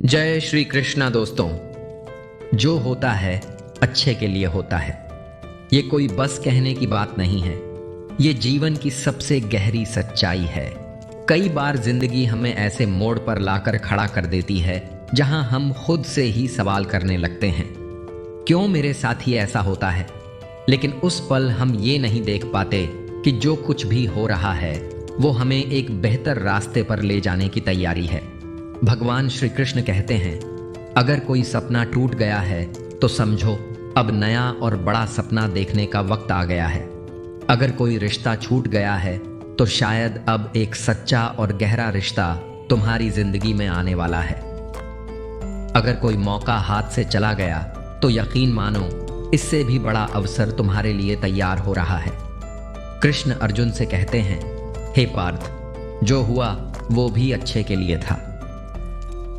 जय श्री कृष्णा दोस्तों। जो होता है अच्छे के लिए होता है। ये कोई बस कहने की बात नहीं है, ये जीवन की सबसे गहरी सच्चाई है। कई बार जिंदगी हमें ऐसे मोड़ पर लाकर खड़ा कर देती है जहां हम खुद से ही सवाल करने लगते हैं, क्यों मेरे साथ ही ऐसा होता है। लेकिन उस पल हम ये नहीं देख पाते कि जो कुछ भी हो रहा है वो हमें एक बेहतर रास्ते पर ले जाने की तैयारी है। भगवान श्री कृष्ण कहते हैं, अगर कोई सपना टूट गया है तो समझो अब नया और बड़ा सपना देखने का वक्त आ गया है। अगर कोई रिश्ता छूट गया है तो शायद अब एक सच्चा और गहरा रिश्ता तुम्हारी जिंदगी में आने वाला है। अगर कोई मौका हाथ से चला गया तो यकीन मानो इससे भी बड़ा अवसर तुम्हारे लिए तैयार हो रहा है। कृष्ण अर्जुन से कहते हैं, हे पार्थ, जो हुआ वो भी अच्छे के लिए था,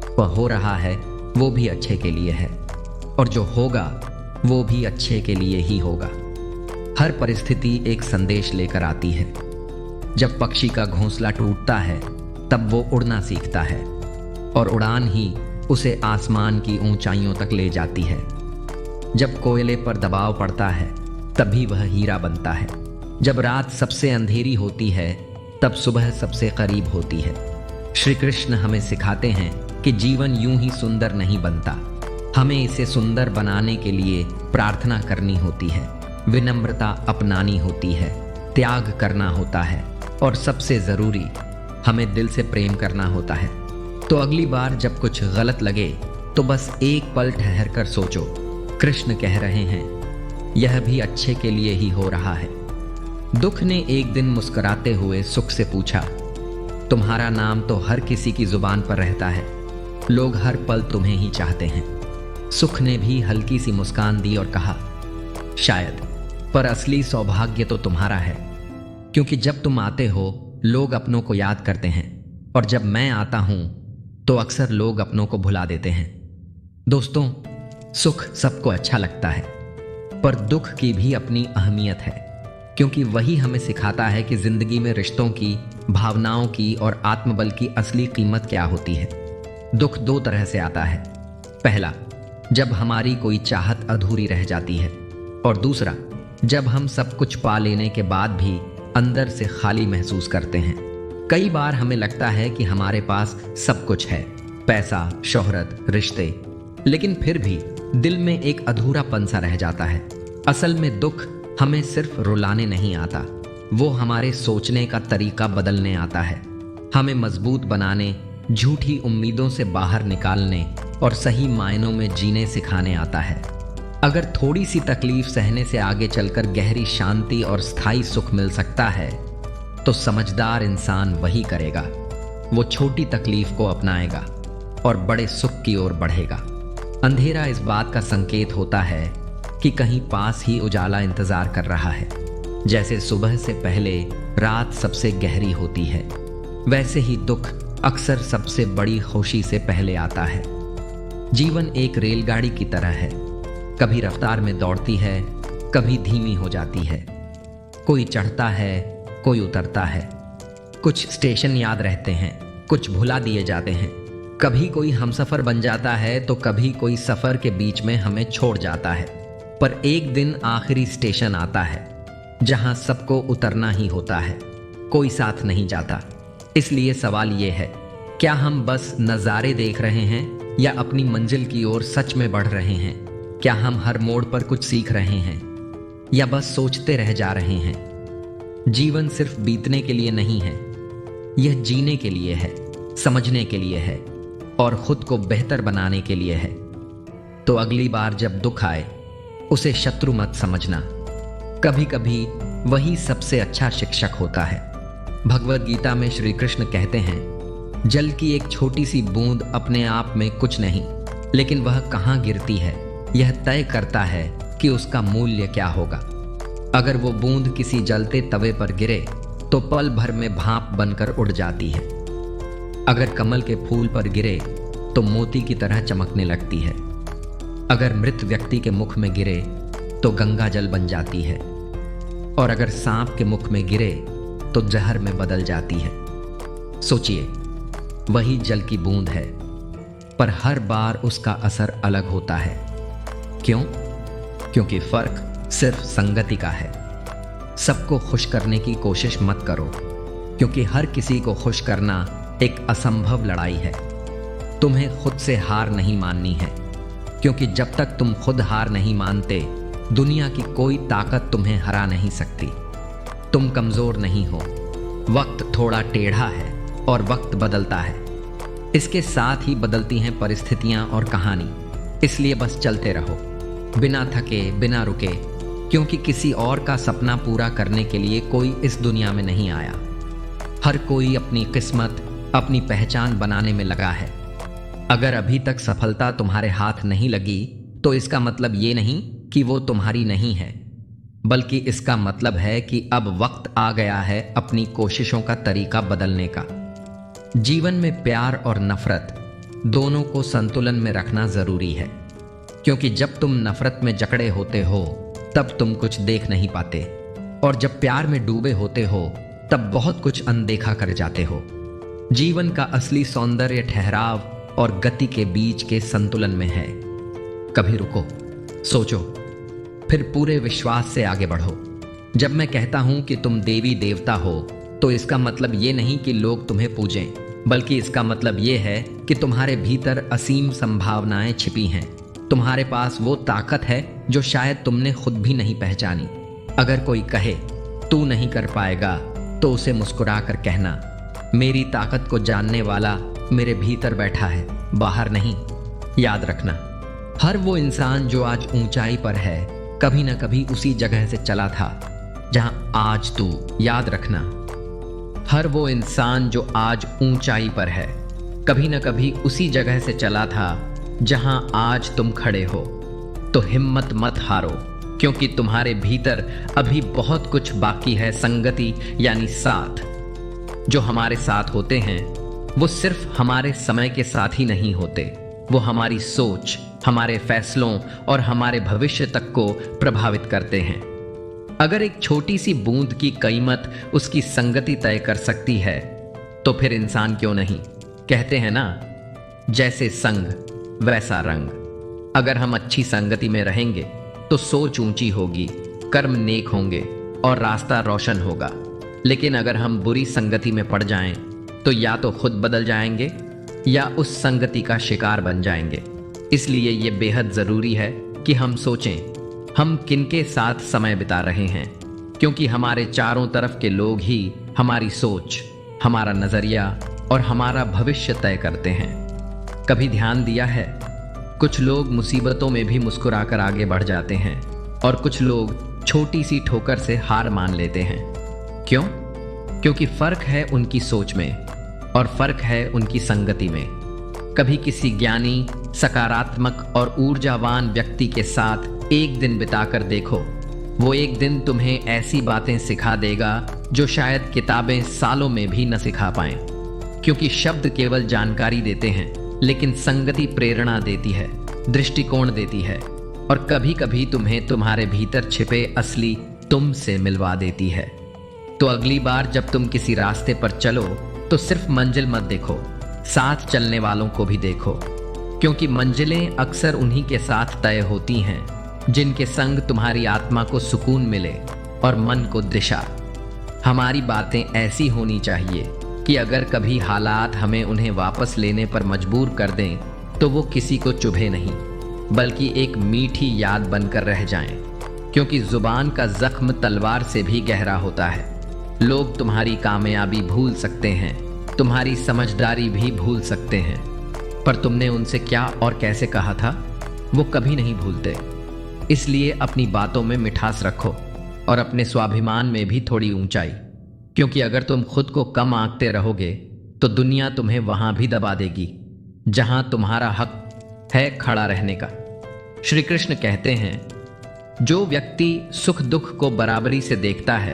वह हो रहा है वो भी अच्छे के लिए है, और जो होगा वो भी अच्छे के लिए ही होगा। हर परिस्थिति एक संदेश लेकर आती है। जब पक्षी का घोंसला टूटता है तब वो उड़ना सीखता है, और उड़ान ही उसे आसमान की ऊंचाइयों तक ले जाती है। जब कोयले पर दबाव पड़ता है तभी वह हीरा बनता है। जब रात सबसे अंधेरी होती है तब सुबह सबसे करीब होती है। श्री कृष्ण हमें सिखाते हैं कि जीवन यूं ही सुंदर नहीं बनता, हमें इसे सुंदर बनाने के लिए प्रार्थना करनी होती है, विनम्रता अपनानी होती है, त्याग करना होता है, और सबसे जरूरी हमें दिल से प्रेम करना होता है। तो अगली बार जब कुछ गलत लगे तो बस एक पल ठहर कर सोचो, कृष्ण कह रहे हैं यह भी अच्छे के लिए ही हो रहा है। दुख ने एक दिन मुस्कुराते हुए सुख से पूछा, तुम्हारा नाम तो हर किसी की जुबान पर रहता है, लोग हर पल तुम्हें ही चाहते हैं। सुख ने भी हल्की सी मुस्कान दी और कहा, शायद, पर असली सौभाग्य तो तुम्हारा है, क्योंकि जब तुम आते हो लोग अपनों को याद करते हैं, और जब मैं आता हूं तो अक्सर लोग अपनों को भुला देते हैं। दोस्तों, सुख सबको अच्छा लगता है, पर दुख की भी अपनी अहमियत है, क्योंकि वही हमें सिखाता है कि जिंदगी में रिश्तों की, भावनाओं की और आत्मबल की असली कीमत क्या होती है। दुख दो तरह से आता है। पहला, जब हमारी कोई चाहत अधूरी रह जाती है, और दूसरा, जब हम सब कुछ पा लेने के बाद भी अंदर से खाली महसूस करते हैं। कई बार हमें लगता है कि हमारे पास सब कुछ है, पैसा, शोहरत, रिश्ते, लेकिन फिर भी दिल में एक अधूरापन सा रह जाता है। असल में दुख हमें सिर्फ रुलाने नहीं आता, वो हमारे सोचने का तरीका बदलने आता है, हमें मजबूत बनाने, झूठी उम्मीदों से बाहर निकालने और सही मायनों में जीने सिखाने आता है। अगर थोड़ी सी तकलीफ सहने से आगे चलकर गहरी शांति और स्थायी सुख मिल सकता है तो समझदार इंसान वही करेगा। वो छोटी तकलीफ को अपनाएगा और बड़े सुख की ओर बढ़ेगा। अंधेरा इस बात का संकेत होता है कि कहीं पास ही उजाला इंतजार कर रहा है। जैसे सुबह से पहले रात सबसे गहरी होती है, वैसे ही दुख अक्सर सबसे बड़ी खुशी से पहले आता है। जीवन एक रेलगाड़ी की तरह है, कभी रफ्तार में दौड़ती है, कभी धीमी हो जाती है। कोई चढ़ता है, कोई उतरता है, कुछ स्टेशन याद रहते हैं, कुछ भुला दिए जाते हैं। कभी कोई हमसफर बन जाता है तो कभी कोई सफर के बीच में हमें छोड़ जाता है। पर एक दिन आखिरी स्टेशन आता है जहां सबको उतरना ही होता है, कोई साथ नहीं जाता। इसलिए सवाल ये है, क्या हम बस नज़ारे देख रहे हैं या अपनी मंजिल की ओर सच में बढ़ रहे हैं? क्या हम हर मोड़ पर कुछ सीख रहे हैं या बस सोचते रह जा रहे हैं? जीवन सिर्फ बीतने के लिए नहीं है, यह जीने के लिए है, समझने के लिए है और खुद को बेहतर बनाने के लिए है। तो अगली बार जब दुख आए उसे शत्रु मत समझना, कभी कभी वही सबसे अच्छा शिक्षक होता है। भगवद गीता में श्री कृष्ण कहते हैं, जल की एक छोटी सी बूंद अपने आप में कुछ नहीं, लेकिन वह कहाँ गिरती है यह तय करता है कि उसका मूल्य क्या होगा। अगर वो बूंद किसी जलते तवे पर गिरे तो पल भर में भाप बनकर उड़ जाती है। अगर कमल के फूल पर गिरे तो मोती की तरह चमकने लगती है। अगर मृत व्यक्ति के मुख में गिरे तो गंगा जल बन जाती है, और अगर सांप के मुख में गिरे तो जहर में बदल जाती है। सोचिए, वही जल की बूंद है, पर हर बार उसका असर अलग होता है। क्यों? क्योंकि फर्क सिर्फ संगति का है। सबको खुश करने की कोशिश मत करो, क्योंकि हर किसी को खुश करना एक असंभव लड़ाई है। तुम्हें खुद से हार नहीं माननी है, क्योंकि जब तक तुम खुद हार नहीं मानते, दुनिया की कोई ताकत तुम्हें हरा नहीं सकती। तुम कमजोर नहीं हो। वक्त थोड़ा टेढ़ा है और वक्त बदलता है। इसके साथ ही बदलती हैं परिस्थितियां और कहानी। इसलिए बस चलते रहो, बिना थके, बिना रुके, क्योंकि किसी और का सपना पूरा करने के लिए कोई इस दुनिया में नहीं आया। हर कोई अपनी किस्मत, अपनी पहचान बनाने में लगा है। अगर अभी तक सफलता तुम्हारे हाथ नहीं लगी, तो इसका मतलब ये नहीं कि वो तुम्हारी नहीं है, बल्कि इसका मतलब है कि अब वक्त आ गया है अपनी कोशिशों का तरीका बदलने का। जीवन में प्यार और नफरत दोनों को संतुलन में रखना जरूरी है, क्योंकि जब तुम नफरत में जकड़े होते हो तब तुम कुछ देख नहीं पाते, और जब प्यार में डूबे होते हो तब बहुत कुछ अनदेखा कर जाते हो। जीवन का असली सौंदर्य ठहराव और गति के बीच के संतुलन में है। कभी रुको, सोचो, फिर पूरे विश्वास से आगे बढ़ो। जब मैं कहता हूं कि तुम देवी देवता हो, तो इसका मतलब ये नहीं कि लोग तुम्हें पूजें, बल्कि इसका मतलब ये है कि तुम्हारे भीतर असीम संभावनाएं छिपी हैं। तुम्हारे पास वो ताकत है जो शायद तुमने खुद भी नहीं पहचानी। अगर कोई कहे तू नहीं कर पाएगा, तो उसे मुस्कुरा कर कहना, मेरी ताकत को जानने वाला मेरे भीतर बैठा है, बाहर नहीं। याद रखना, हर वो इंसान जो आज ऊंचाई पर है, कभी ना कभी उसी जगह से चला था जहां आज तू, याद रखना, हर वो इंसान जो आज ऊंचाई पर है, कभी ना कभी उसी जगह से चला था जहां आज तुम खड़े हो। तो हिम्मत मत हारो, क्योंकि तुम्हारे भीतर अभी बहुत कुछ बाकी है। संगति यानी साथ। जो हमारे साथ होते हैं वो सिर्फ हमारे समय के साथ ही नहीं होते, वो हमारी सोच, हमारे फैसलों और हमारे भविष्य तक को प्रभावित करते हैं। अगर एक छोटी सी बूंद की कीमत उसकी संगति तय कर सकती है, तो फिर इंसान क्यों नहीं। कहते हैं ना, जैसे संग वैसा रंग। अगर हम अच्छी संगति में रहेंगे तो सोच ऊंची होगी, कर्म नेक होंगे और रास्ता रोशन होगा। लेकिन अगर हम बुरी संगति में पड़ जाएं, तो या तो खुद बदल जाएंगे या उस संगति का शिकार बन जाएंगे। इसलिए ये बेहद जरूरी है कि हम सोचें हम किनके साथ समय बिता रहे हैं, क्योंकि हमारे चारों तरफ के लोग ही हमारी सोच, हमारा नजरिया और हमारा भविष्य तय करते हैं। कभी ध्यान दिया है, कुछ लोग मुसीबतों में भी मुस्कुराकर आगे बढ़ जाते हैं और कुछ लोग छोटी सी ठोकर से हार मान लेते हैं। क्यों? क्योंकि फर्क है उनकी सोच में और फर्क है उनकी संगति में। कभी किसी ज्ञानी, सकारात्मक और ऊर्जावान व्यक्ति के साथ एक दिन बिताकर देखो। वो एक दिन तुम्हें ऐसी बातें सिखा देगा जो शायद किताबें सालों में भी न सिखा पाएं। क्योंकि शब्द केवल जानकारी देते हैं, लेकिन संगति प्रेरणा देती है, दृष्टिकोण देती है और कभी कभी तुम्हें तुम्हारे भीतर छिपे असली तुम से मिलवा देती है। तो अगली बार जब तुम किसी रास्ते पर चलो, तो सिर्फ मंजिल मत देखो, साथ चलने वालों को भी देखो, क्योंकि मंजिलें अक्सर उन्हीं के साथ तय होती हैं जिनके संग तुम्हारी आत्मा को सुकून मिले और मन को दिशा। हमारी बातें ऐसी होनी चाहिए कि अगर कभी हालात हमें उन्हें वापस लेने पर मजबूर कर दें, तो वो किसी को चुभे नहीं, बल्कि एक मीठी याद बनकर रह जाएं। क्योंकि जुबान का जख्म तलवार से भी गहरा होता है। लोग तुम्हारी कामयाबी भूल सकते हैं, तुम्हारी समझदारी भी भूल सकते हैं, पर तुमने उनसे क्या और कैसे कहा था, वो कभी नहीं भूलते। इसलिए अपनी बातों में मिठास रखो और अपने स्वाभिमान में भी थोड़ी ऊंचाई, क्योंकि अगर तुम खुद को कम आंकते रहोगे, तो दुनिया तुम्हें वहां भी दबा देगी जहां तुम्हारा हक है खड़ा रहने का। श्री कृष्ण कहते हैं, जो व्यक्ति सुख दुख को बराबरी से देखता है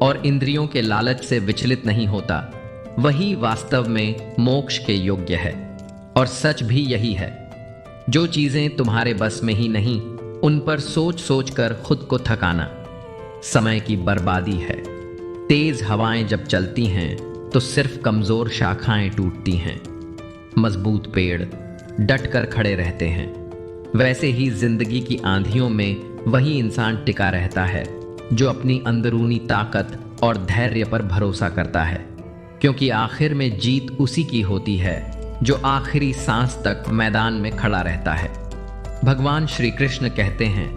और इंद्रियों के लालच से विचलित नहीं होता, वही वास्तव में मोक्ष के योग्य है। और सच भी यही है। जो चीजें तुम्हारे बस में ही नहीं, उन पर सोच सोच कर खुद को थकाना समय की बर्बादी है। तेज हवाएं जब चलती हैं तो सिर्फ कमजोर शाखाएं टूटती हैं, मजबूत पेड़ डट कर खड़े रहते हैं। वैसे ही जिंदगी की आंधियों में वही इंसान टिका रहता है जो अपनी अंदरूनी ताकत और धैर्य पर भरोसा करता है, क्योंकि आखिर में जीत उसी की होती है जो आखिरी सांस तक मैदान में खड़ा रहता है। भगवान श्री कृष्ण कहते हैं,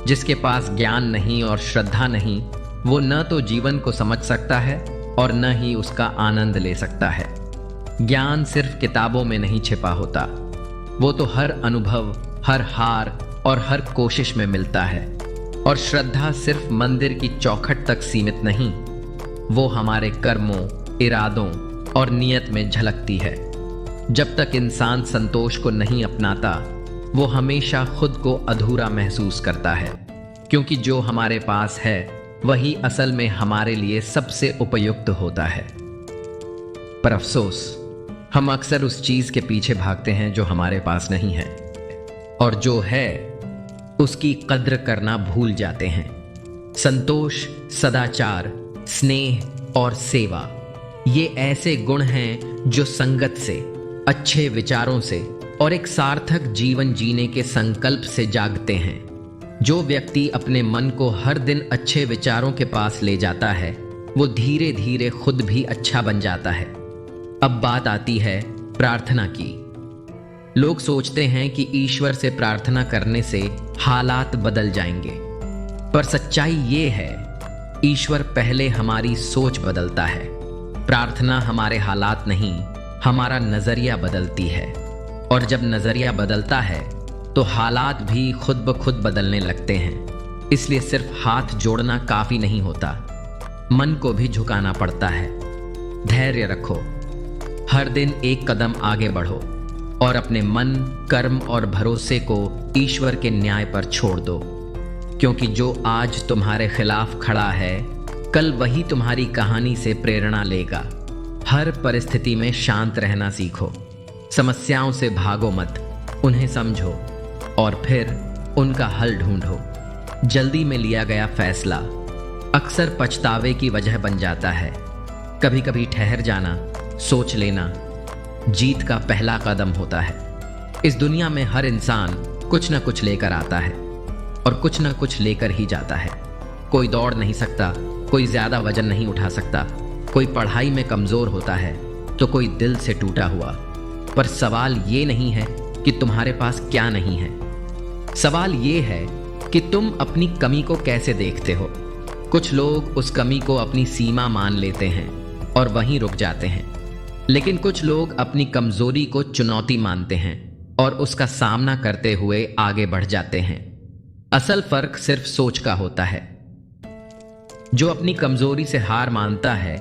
जिसके पास ज्ञान नहीं और श्रद्धा नहीं, वो न तो जीवन को समझ सकता है और न ही उसका आनंद ले सकता है। ज्ञान सिर्फ किताबों में नहीं छिपा होता, वो तो हर अनुभव, हर हार और हर कोशिश में मिलता है। और श्रद्धा सिर्फ मंदिर की चौखट तक सीमित नहीं, वो हमारे कर्मों, इरादों और नियत में झलकती है। जब तक इंसान संतोष को नहीं अपनाता, वो हमेशा खुद को अधूरा महसूस करता है, क्योंकि जो हमारे पास है वही असल में हमारे लिए सबसे उपयुक्त होता है। पर अफसोस, हम अक्सर उस चीज के पीछे भागते हैं जो हमारे पास नहीं है, और जो है उसकी कद्र करना भूल जाते हैं। संतोष, सदाचार, स्नेह और सेवा, ये ऐसे गुण हैं जो संगत से, अच्छे विचारों से और एक सार्थक जीवन जीने के संकल्प से जागते हैं। जो व्यक्ति अपने मन को हर दिन अच्छे विचारों के पास ले जाता है, वो धीरे धीरे खुद भी अच्छा बन जाता है। अब बात आती है प्रार्थना की। लोग सोचते हैं कि ईश्वर से प्रार्थना करने से हालात बदल जाएंगे, पर सच्चाई ये है, ईश्वर पहले हमारी सोच बदलता है। प्रार्थना हमारे हालात नहीं, हमारा नजरिया बदलती है, और जब नजरिया बदलता है तो हालात भी खुद ब खुद बदलने लगते हैं। इसलिए सिर्फ हाथ जोड़ना काफी नहीं होता, मन को भी झुकाना पड़ता है। धैर्य रखो, हर दिन एक कदम आगे बढ़ो और अपने मन, कर्म और भरोसे को ईश्वर के न्याय पर छोड़ दो, क्योंकि जो आज तुम्हारे खिलाफ खड़ा है, कल वही तुम्हारी कहानी से प्रेरणा लेगा। हर परिस्थिति में शांत रहना सीखो, समस्याओं से भागो मत, उन्हें समझो और फिर उनका हल ढूंढो। जल्दी में लिया गया फैसला अक्सर पछतावे की वजह बन जाता है। कभी कभी ठहर जाना, सोच लेना, जीत का पहला कदम होता है। इस दुनिया में हर इंसान कुछ न कुछ लेकर आता है और कुछ न कुछ लेकर ही जाता है। कोई दौड़ नहीं सकता, कोई ज्यादा वजन नहीं उठा सकता, कोई पढ़ाई में कमजोर होता है तो कोई दिल से टूटा हुआ। पर सवाल ये नहीं है कि तुम्हारे पास क्या नहीं है, सवाल ये है कि तुम अपनी कमी को कैसे देखते हो। कुछ लोग उस कमी को अपनी सीमा मान लेते हैं और वहीं रुक जाते हैं, लेकिन कुछ लोग अपनी कमजोरी को चुनौती मानते हैं और उसका सामना करते हुए आगे बढ़ जाते हैं। असल फर्क सिर्फ सोच का होता है। जो अपनी कमजोरी से हार मानता है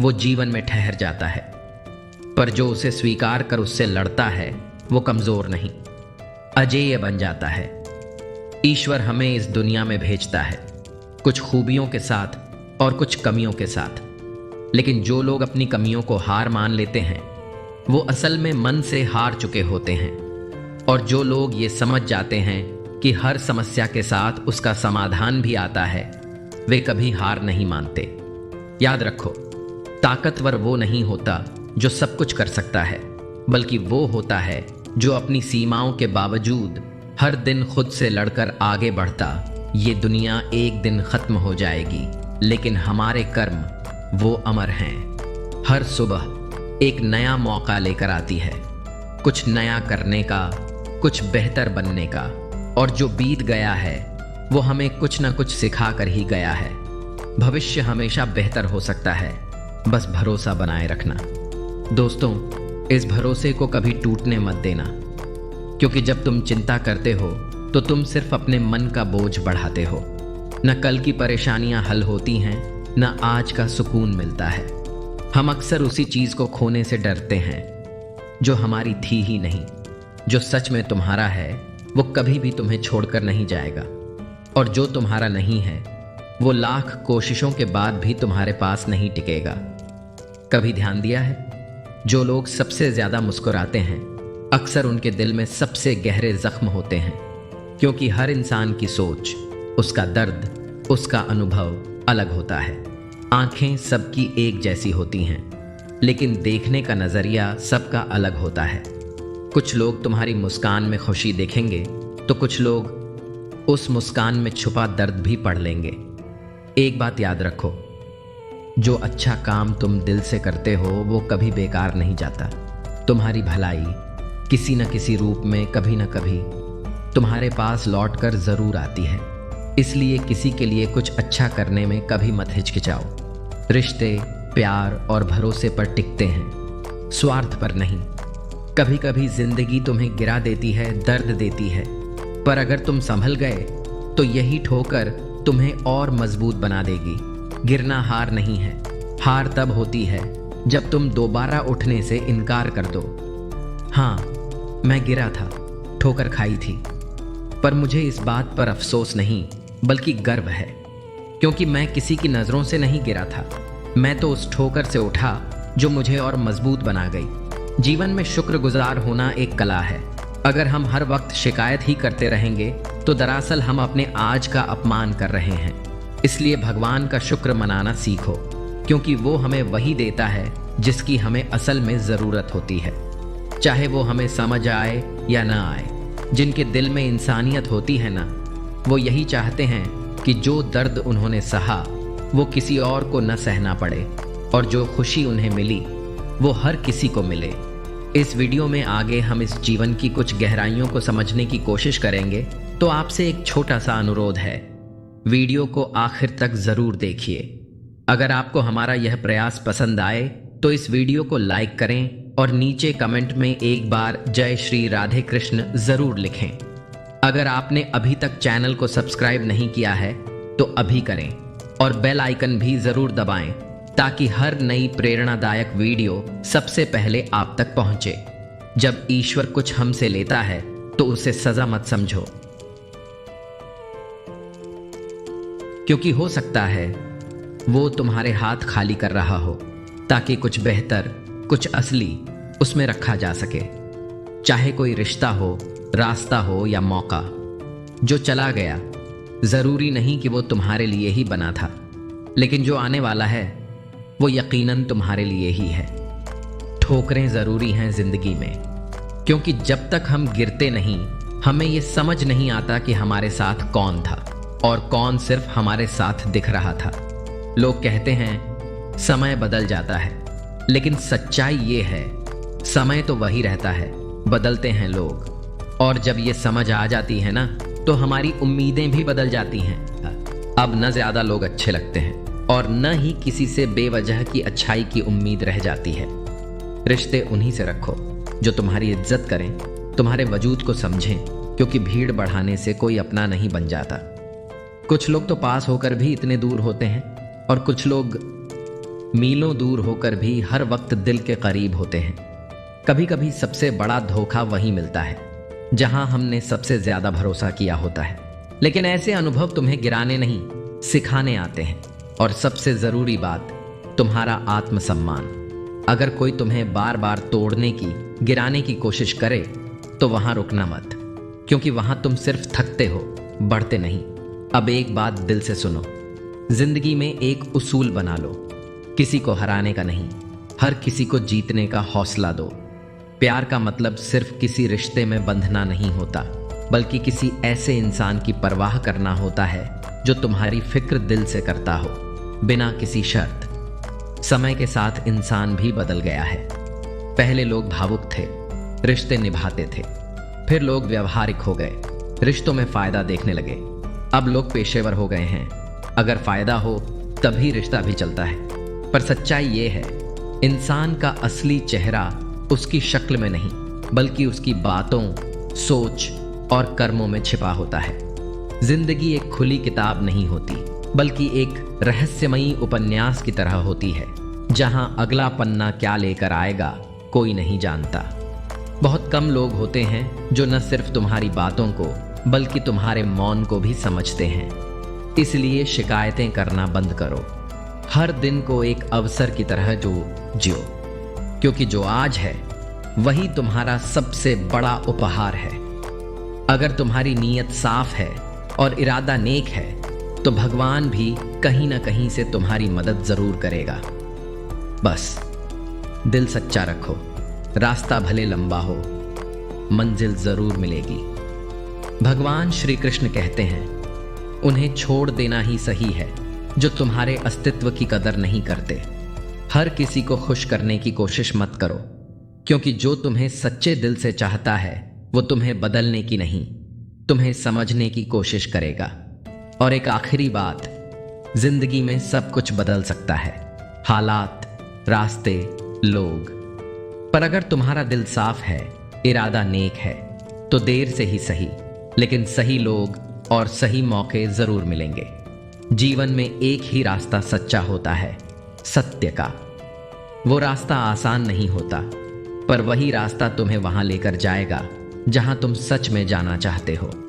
वो जीवन में ठहर जाता है, पर जो उसे स्वीकार कर उससे लड़ता है वो कमजोर नहीं, अजेय बन जाता है। ईश्वर हमें इस दुनिया में भेजता है, कुछ खूबियों के साथ और कुछ कमियों के साथ, लेकिन जो लोग अपनी कमियों को हार मान लेते हैं वो असल में मन से हार चुके होते हैं, और जो लोग ये समझ जाते हैं कि हर समस्या के साथ उसका समाधान भी आता है, वे कभी हार नहीं मानते। याद रखो, ताकतवर वो नहीं होता जो सब कुछ कर सकता है, बल्कि वो होता है जो अपनी सीमाओं के बावजूद हर दिन खुद से लड़कर आगे बढ़ता। ये दुनिया एक दिन खत्म हो जाएगी, लेकिन हमारे कर्म वो अमर हैं। हर सुबह एक नया मौका लेकर आती है, कुछ नया करने का, कुछ बेहतर बनने का, और जो बीत गया है वो हमें कुछ ना कुछ सिखा कर ही गया है। भविष्य हमेशा बेहतर हो सकता है, बस भरोसा बनाए रखना। दोस्तों, इस भरोसे को कभी टूटने मत देना, क्योंकि जब तुम चिंता करते हो तो तुम सिर्फ अपने मन का बोझ बढ़ाते हो। न कल की परेशानियां हल होती हैं, न आज का सुकून मिलता है। हम अक्सर उसी चीज को खोने से डरते हैं जो हमारी थी ही नहीं। जो सच में तुम्हारा है वो कभी भी तुम्हें छोड़कर नहीं जाएगा, और जो तुम्हारा नहीं है वो लाख कोशिशों के बाद भी तुम्हारे पास नहीं टिकेगा। कभी ध्यान दिया है, जो लोग सबसे ज्यादा मुस्कुराते हैं अक्सर उनके दिल में सबसे गहरे जख्म होते हैं, क्योंकि हर इंसान की सोच, उसका दर्द, उसका अनुभव अलग होता है। आंखें सबकी एक जैसी होती हैं, लेकिन देखने का नजरिया सबका अलग होता है। कुछ लोग तुम्हारी मुस्कान में खुशी देखेंगे तो कुछ लोग उस मुस्कान में छुपा दर्द भी पढ़ लेंगे। एक बात याद रखो, जो अच्छा काम तुम दिल से करते हो वो कभी बेकार नहीं जाता। तुम्हारी भलाई किसी न किसी रूप में कभी न कभी तुम्हारे पास लौट कर जरूर आती है। इसलिए किसी के लिए कुछ अच्छा करने में कभी मत हिचकिचाओ। रिश्ते प्यार और भरोसे पर टिकते हैं, स्वार्थ पर नहीं। कभी कभी जिंदगी तुम्हें गिरा देती है, दर्द देती है, पर अगर तुम संभल गए तो यही ठोकर तुम्हें और मजबूत बना देगी। गिरना हार नहीं है, हार तब होती है जब तुम दोबारा उठने से इनकार कर दो। हाँ, मैं गिरा था, ठोकर खाई थी, पर मुझे इस बात पर अफसोस नहीं बल्कि गर्व है, क्योंकि मैं किसी की नज़रों से नहीं गिरा था। मैं तो उस ठोकर से उठा जो मुझे और मजबूत बना गई। जीवन में शुक्रगुजार होना एक कला है। अगर हम हर वक्त शिकायत ही करते रहेंगे तो दरअसल हम अपने आज का अपमान कर रहे हैं। इसलिए भगवान का शुक्र मनाना सीखो, क्योंकि वो हमें वही देता है जिसकी हमें असल में ज़रूरत होती है। चाहे वो हमें समझ आए या ना आए, जिनके दिल में इंसानियत होती है ना, वो यही चाहते हैं कि जो दर्द उन्होंने सहा वो किसी और को न सहना पड़े, और जो खुशी उन्हें मिली वो हर किसी को मिले। इस वीडियो में आगे हम इस जीवन की कुछ गहराइयों को समझने की कोशिश करेंगे, तो आपसे एक छोटा सा अनुरोध है, वीडियो को आखिर तक जरूर देखिए। अगर आपको हमारा यह प्रयास पसंद आए तो इस वीडियो को लाइक करें और नीचे कमेंट में एक बार जय श्री राधे कृष्ण जरूर लिखें। अगर आपने अभी तक चैनल को सब्सक्राइब नहीं किया है तो अभी करें और बेल आइकन भी जरूर दबाएं, ताकि हर नई प्रेरणादायक वीडियो सबसे पहले आप तक पहुंचे। जब ईश्वर कुछ हमसे लेता है तो उसे सजा मत समझो, क्योंकि हो सकता है वो तुम्हारे हाथ खाली कर रहा हो ताकि कुछ बेहतर, कुछ असली उसमें रखा जा सके। चाहे कोई रिश्ता हो, रास्ता हो या मौका, जो चला गया जरूरी नहीं कि वो तुम्हारे लिए ही बना था, लेकिन जो आने वाला है वो यकीनन तुम्हारे लिए ही है। ठोकरें जरूरी हैं जिंदगी में, क्योंकि जब तक हम गिरते नहीं हमें ये समझ नहीं आता कि हमारे साथ कौन था और कौन सिर्फ हमारे साथ दिख रहा था। लोग कहते हैं समय बदल जाता है, लेकिन सच्चाई ये है समय तो वही रहता है, बदलते हैं लोग। और जब ये समझ आ जाती है ना, तो हमारी उम्मीदें भी बदल जाती हैं। अब न ज्यादा लोग अच्छे लगते हैं और न ही किसी से बेवजह की अच्छाई की उम्मीद रह जाती है। रिश्ते उन्हीं से रखो जो तुम्हारी इज्जत करें, तुम्हारे वजूद को समझें, क्योंकि भीड़ बढ़ाने से कोई अपना नहीं बन जाता। कुछ लोग तो पास होकर भी इतने दूर होते हैं और कुछ लोग मीलों दूर होकर भी हर वक्त दिल के करीब होते हैं। कभी कभी सबसे बड़ा धोखा वहीं मिलता है जहां हमने सबसे ज्यादा भरोसा किया होता है। लेकिन ऐसे अनुभव तुम्हें गिराने नहीं, सिखाने आते हैं। और सबसे जरूरी बात, तुम्हारा आत्मसम्मान। अगर कोई तुम्हें बार बार तोड़ने की, गिराने की कोशिश करे तो वहां रुकना मत, क्योंकि वहां तुम सिर्फ थकते हो, बढ़ते नहीं। अब एक बात दिल से सुनो, जिंदगी में एक उसूल बना लो, किसी को हराने का नहीं, हर किसी को जीतने का हौसला दो। प्यार का मतलब सिर्फ किसी रिश्ते में बंधना नहीं होता, बल्कि किसी ऐसे इंसान की परवाह करना होता है जो तुम्हारी फिक्र दिल से करता हो, बिना किसी शर्त। समय के साथ इंसान भी बदल गया है। पहले लोग भावुक थे, रिश्ते निभाते थे, फिर लोग व्यवहारिक हो गए, रिश्तों में फायदा देखने लगे। अब लोग पेशेवर हो गए हैं, अगर फायदा हो तभी रिश्ता भी चलता है। पर सच्चाई ये है, इंसान का असली चेहरा उसकी शक्ल में नहीं, बल्कि उसकी बातों, सोच और कर्मों में छिपा होता है। जिंदगी एक खुली किताब नहीं होती, बल्कि एक रहस्यमयी उपन्यास की तरह होती है, जहां अगला पन्ना क्या लेकर आएगा कोई नहीं जानता। बहुत कम लोग होते हैं जो न सिर्फ तुम्हारी बातों को बल्कि तुम्हारे मौन को भी समझते हैं। इसलिए शिकायतें करना बंद करो, हर दिन को एक अवसर की तरह जियो, क्योंकि जो आज है वही तुम्हारा सबसे बड़ा उपहार है। अगर तुम्हारी नीयत साफ है और इरादा नेक है तो भगवान भी कहीं ना कहीं से तुम्हारी मदद जरूर करेगा। बस दिल सच्चा रखो, रास्ता भले लंबा हो मंजिल जरूर मिलेगी। भगवान श्री कृष्ण कहते हैं, उन्हें छोड़ देना ही सही है जो तुम्हारे अस्तित्व की कदर नहीं करते। हर किसी को खुश करने की कोशिश मत करो, क्योंकि जो तुम्हें सच्चे दिल से चाहता है वो तुम्हें बदलने की नहीं, तुम्हें समझने की कोशिश करेगा। और एक आखिरी बात, जिंदगी में सब कुछ बदल सकता है, हालात, रास्ते, लोग, पर अगर तुम्हारा दिल साफ है, इरादा नेक है, तो देर से ही सही लेकिन सही लोग और सही मौके जरूर मिलेंगे। जीवन में एक ही रास्ता सच्चा होता है, सत्य का। वो रास्ता आसान नहीं होता, पर वही रास्ता तुम्हें वहां लेकर जाएगा जहां तुम सच में जाना चाहते हो।